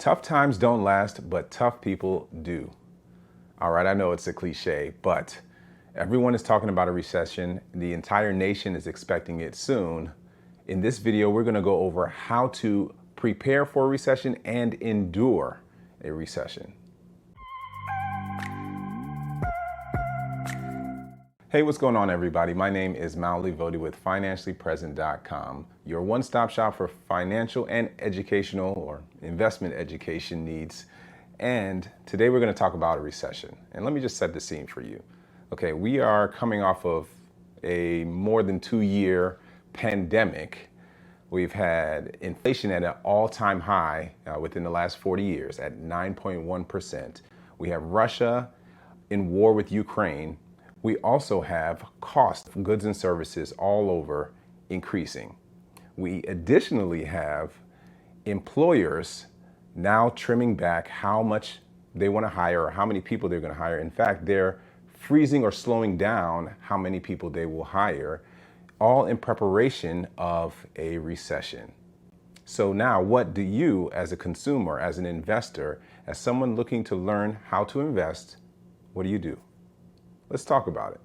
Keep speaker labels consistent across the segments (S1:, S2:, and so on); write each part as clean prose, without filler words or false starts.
S1: Tough times don't last, but tough people do. All right, I know it's a cliche, but everyone is talking about a recession. The entire nation is expecting it soon. In this video, we're going to go over how to prepare for a recession and endure a recession. Hey, what's going on, everybody? My name is Maoli Vodi with financiallypresent.com, your one-stop shop for financial and educational or investment education needs. And today we're going to talk about a recession. And let me just set the scene for you. Okay, we are coming off of a more than 2-year pandemic. We've had inflation at an all-time high within the last 40 years at 9.1%. We have Russia in war with Ukraine. We also have cost of goods and services all over increasing. We additionally have employers now trimming back how much they want to hire or how many people they're going to hire. In fact, they're freezing or slowing down how many people they will hire, all in preparation of a recession. So now what do you, as a consumer, as an investor, as someone looking to learn how to invest, what do you do? Let's talk about it.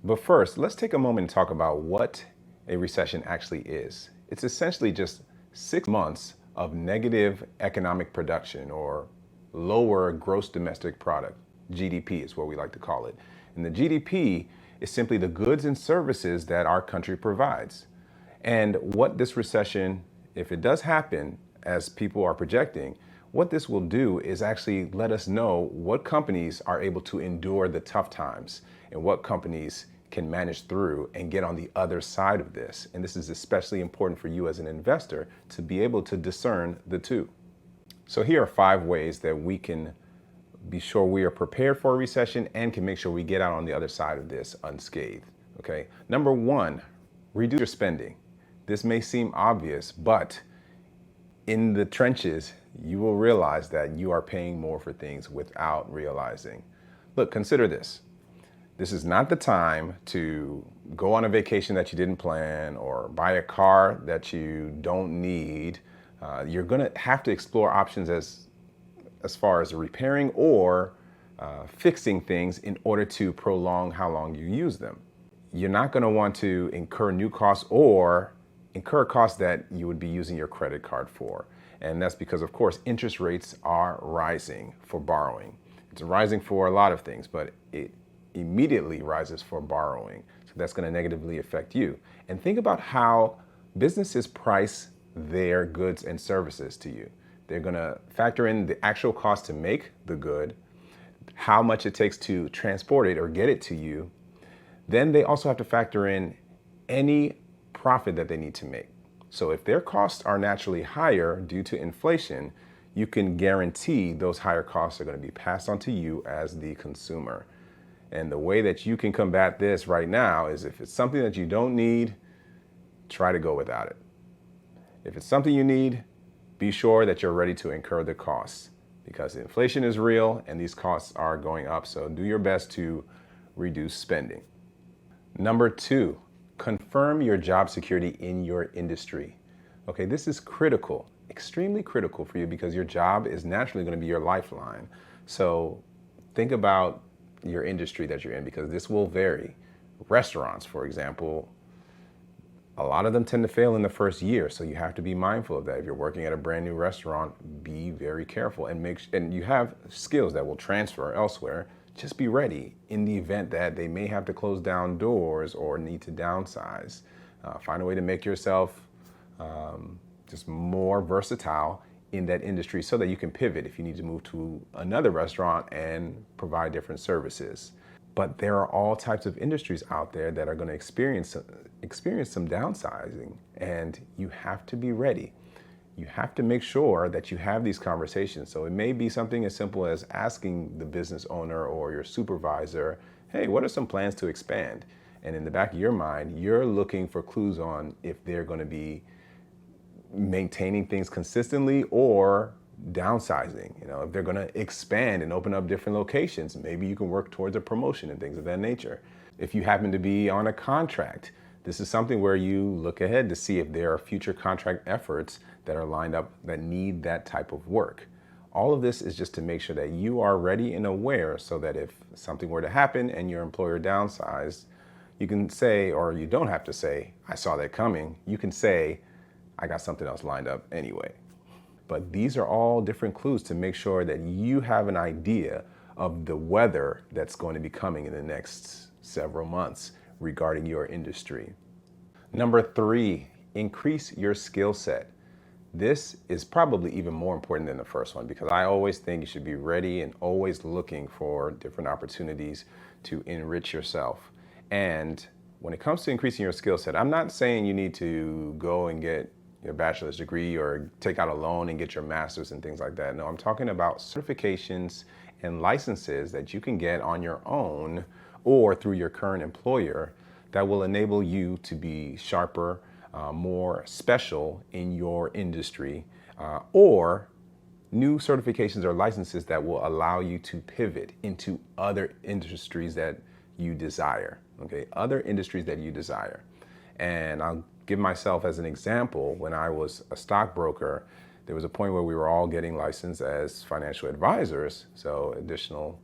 S1: But first, let's take a moment and talk about what a recession actually is. It's essentially just 6 months of negative economic production, or lower gross domestic product. GDP is what we like to call it. And the GDP is simply the goods and services that our country provides. And what this recession, if it does happen, as people are projecting, what this will do is actually let us know what companies are able to endure the tough times and what companies can manage through and get on the other side of this. And this is especially important for you as an investor to be able to discern the two. So here are 5 ways that we can be sure we are prepared for a recession and can make sure we get out on the other side of this unscathed. Okay. Number 1, reduce your spending. This may seem obvious, but in the trenches, you will realize that you are paying more for things without realizing. Look, consider this. This is not the time to go on a vacation that you didn't plan or buy a car that you don't need. You're going to have to explore options as far as repairing or fixing things in order to prolong how long you use them. You're not going to want to incur new costs or incur costs that you would be using your credit card for. And that's because, of course, interest rates are rising for borrowing. It's rising for a lot of things, but it immediately rises for borrowing. So that's going to negatively affect you. And think about how businesses price their goods and services to you. They're going to factor in the actual cost to make the good, how much it takes to transport it or get it to you. Then they also have to factor in any profit that they need to make. So if their costs are naturally higher due to inflation, you can guarantee those higher costs are going to be passed on to you as the consumer. And the way that you can combat this right now is, if it's something that you don't need, try to go without it. If it's something you need, be sure that you're ready to incur the costs, because inflation is real and these costs are going up. So do your best to reduce spending. Number 2, confirm your job security in your industry. Okay, this is critical, extremely critical for you, because your job is naturally going to be your lifeline. So think about your industry that you're in, because this will vary. Restaurants, for example, a lot of them tend to fail in the first year, so you have to be mindful of that. If you're working at a brand new restaurant, be very careful and you have skills that will transfer elsewhere. Just be ready in the event that they may have to close down doors or need to downsize. Find a way to make yourself just more versatile in that industry so that you can pivot if you need to move to another restaurant and provide different services. But there are all types of industries out there that are going to experience some downsizing, and you have to be ready. You have to make sure that you have these conversations. So it may be something as simple as asking the business owner or your supervisor, hey, what are some plans to expand? And in the back of your mind, you're looking for clues on if they're going to be maintaining things consistently or downsizing. If they're going to expand and open up different locations, maybe you can work towards a promotion and things of that nature. If you happen to be on a contract, this is something where you look ahead to see if there are future contract efforts that are lined up that need that type of work. All of this is just to make sure that you are ready and aware so that if something were to happen and your employer downsized, you can say, or you don't have to say, I saw that coming. You can say, I got something else lined up anyway. But these are all different clues to make sure that you have an idea of the weather that's going to be coming in the next several months regarding your industry. Number 3, increase your skill set. This is probably even more important than the first one because I always think you should be ready and always looking for different opportunities to enrich yourself. And when it comes to increasing your skill set, I'm not saying you need to go and get your bachelor's degree or take out a loan and get your master's and things like that. No, I'm talking about certifications and licenses that you can get on your own or through your current employer that will enable you to be sharper, more special in your industry, or new certifications or licenses that will allow you to pivot into other industries that you desire, okay? Other industries that you desire. And I'll give myself as an example. When I was a stockbroker, there was a point where we were all getting licensed as financial advisors, so additional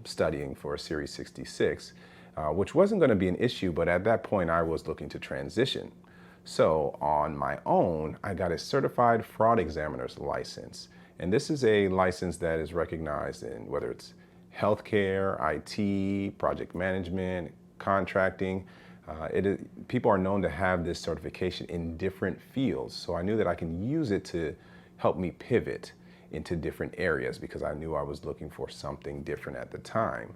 S1: studying for Series 66, which wasn't going to be an issue, but at that point I was looking to transition. So on my own, I got a certified fraud examiner's license. And this is a license that is recognized in whether it's healthcare, IT, project management, contracting. People are known to have this certification in different fields. So I knew that I can use it to help me pivot into different areas because I knew I was looking for something different at the time.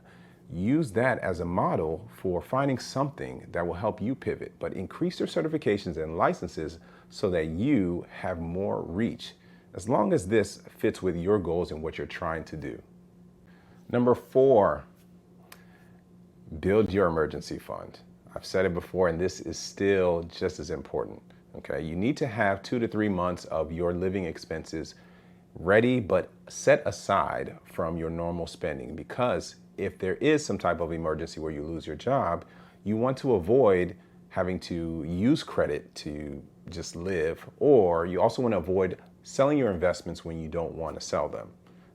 S1: Use that as a model for finding something that will help you pivot, but increase your certifications and licenses so that you have more reach, as long as this fits with your goals and what you're trying to do. Number 4, build your emergency fund. I've said it before, and this is still just as important. Okay, you need to have 2 to 3 months of your living expenses ready, but set aside from your normal spending, because if there is some type of emergency where you lose your job, you want to avoid having to use credit to just live, or you also want to avoid selling your investments when you don't want to sell them.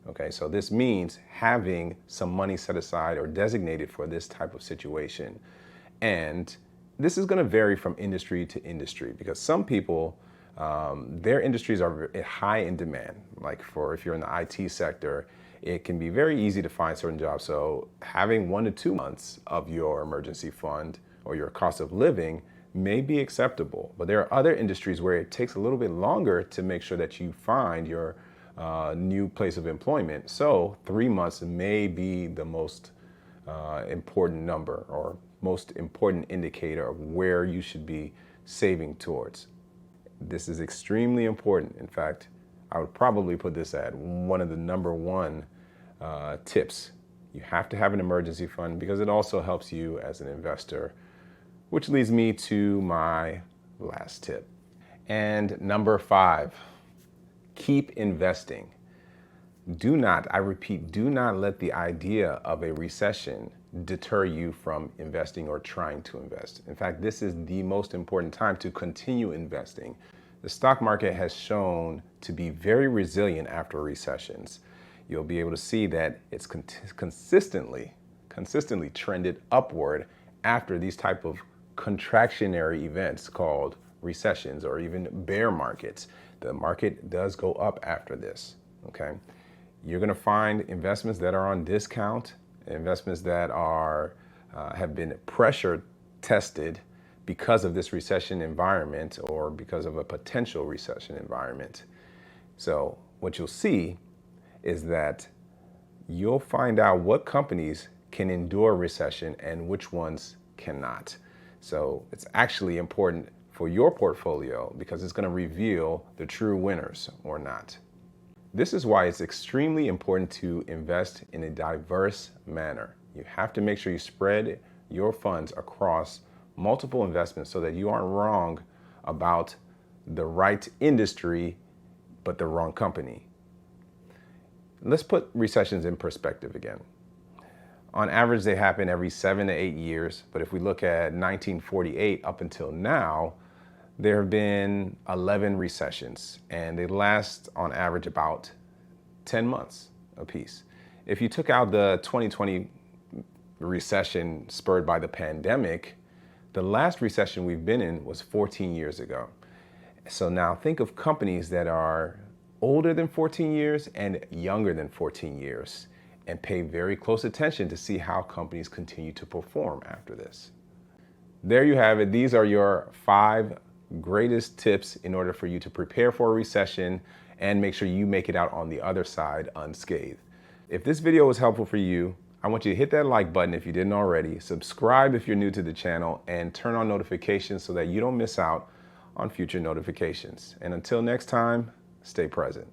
S1: Okay, so this means having some money set aside or designated for this type of situation. And this is going to vary from industry to industry because some people, their industries are high in demand. Like if you're in the IT sector, it can be very easy to find certain jobs. So having 1 to 2 months of your emergency fund or your cost of living may be acceptable. But there are other industries where it takes a little bit longer to make sure that you find your new place of employment. So 3 months may be the most important number or most important indicator of where you should be saving towards. This is extremely important. In fact, I would probably put this at one of the number 1 tips. You have to have an emergency fund because it also helps you as an investor, which leads me to my last tip. And number 5, keep investing. Do not, I repeat, do not let the idea of a recession deter you from investing or trying to invest. In fact, this is the most important time to continue investing. The stock market has shown to be very resilient after recessions. You'll be able to see that it's consistently trended upward after these type of contractionary events called recessions or even bear markets. The market does go up after this, okay? You're gonna find investments that are on discount, investments that are have been pressure tested because of this recession environment or because of a potential recession environment. So what you'll see is that you'll find out what companies can endure recession and which ones cannot. So it's actually important for your portfolio because it's going to reveal the true winners or not. This is why it's extremely important to invest in a diverse manner. You have to make sure you spread your funds across multiple investments so that you aren't wrong about the right industry, but the wrong company. Let's put recessions in perspective again. On average, they happen every 7 to 8 years. But if we look at 1948 up until now, there have been 11 recessions, and they last on average about 10 months apiece. If you took out the 2020 recession spurred by the pandemic, the last recession we've been in was 14 years ago. So now think of companies that are older than 14 years and younger than 14 years, and pay very close attention to see how companies continue to perform after this. There you have it. These are your 5 greatest tips in order for you to prepare for a recession and make sure you make it out on the other side unscathed. If this video was helpful for you, I want you to hit that like button if you didn't already, subscribe if you're new to the channel, and turn on notifications so that you don't miss out on future notifications. And until next time, stay present.